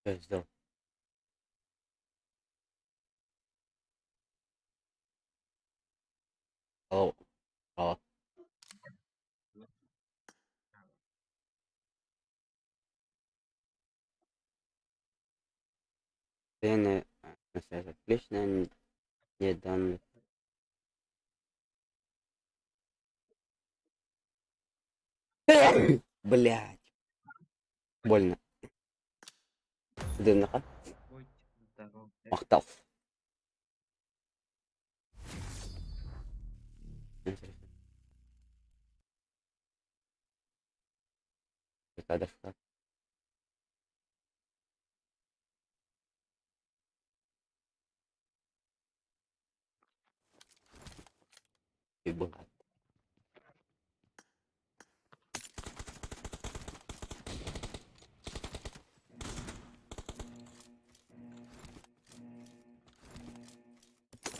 Gözde. Oh, oh. Тени مثلا ليش недавно. Блядь, больно. Дымнаха. Будь здоров. Мактал. Кадр. Ебать.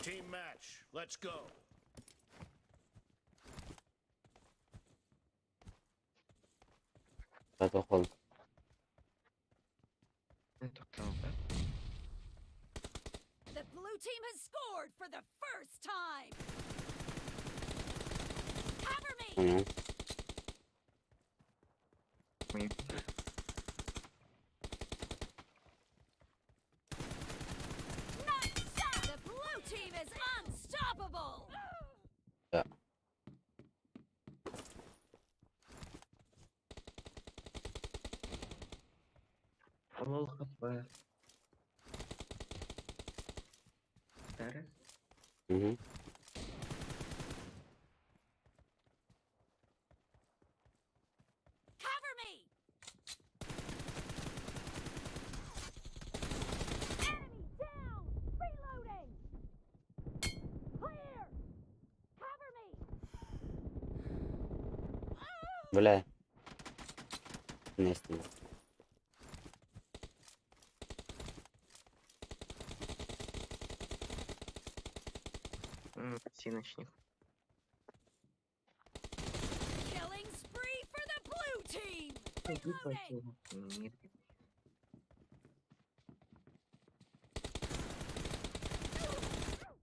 Team match. Let's go. Протокол. Не тоқталды. The blue team has scored for the first time. Cover me. Понял. Ми. Nice shot. The blue team is unstoppable. Да. Лол хп. Зараз. Угу. Cover me. Enemy down. Reloading. Clear. Cover me. Бля. Нести. Сіночник. Killing spree for the blue team. Reloading. Ні.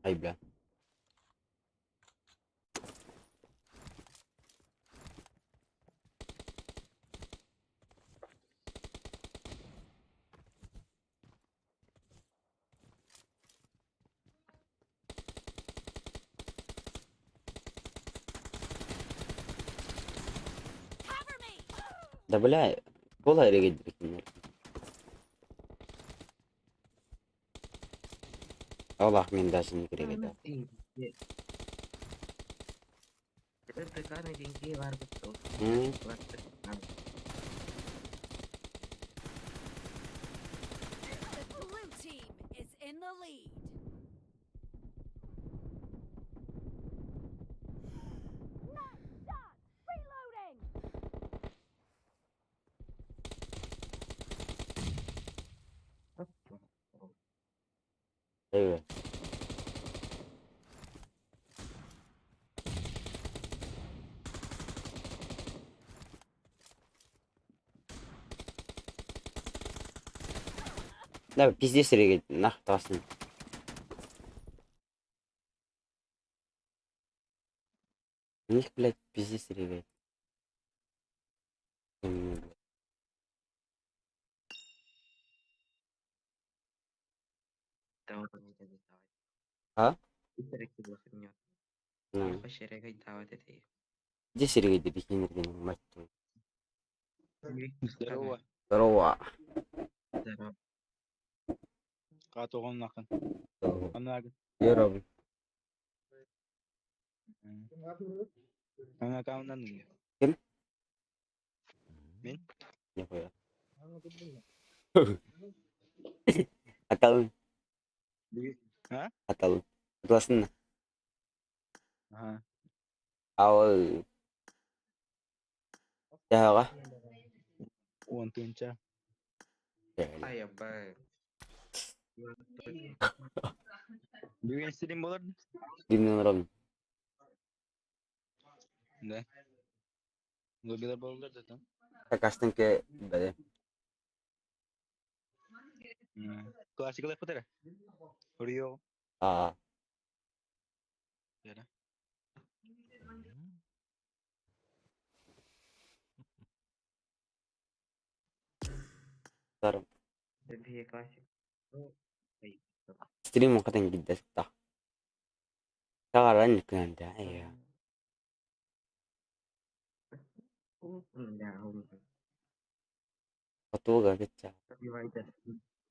Ай, бля. Cover me. Да, бля. Кола регать прикинь. Аллах мен даже не керек да. Тыканы деньги var бит. Hı? The blue team is in the lead. Nice shot. Reloading. Evet. Да, пиздец регать. Нах, тасын. У них, блядь, пиздец регать. А? Ну, пиздец регать, да прикинь, мать твою. Здорово. Здорово. Здорово. Қатуған нақын. Здорово. Анагы. Здорово. Ана кауынан не? Кім? Мен? Нихуя. Аталын. А? Аталын. Аталасын. Ага. Ал. Жағаға. 10-нчы. Ай абай. Бүгін стрим болар? Димнен ұрам. Да. Лобилер болар да там. Какаштың ке бәде. Klasik live putar ya? Rio. Ah, Ya dah. صار اللي هي كلاسيك. طيب. ستريم وقتين جدا ستة شغل عندك انت ايوه Enggak, فتوقع كتشا tapi wajar.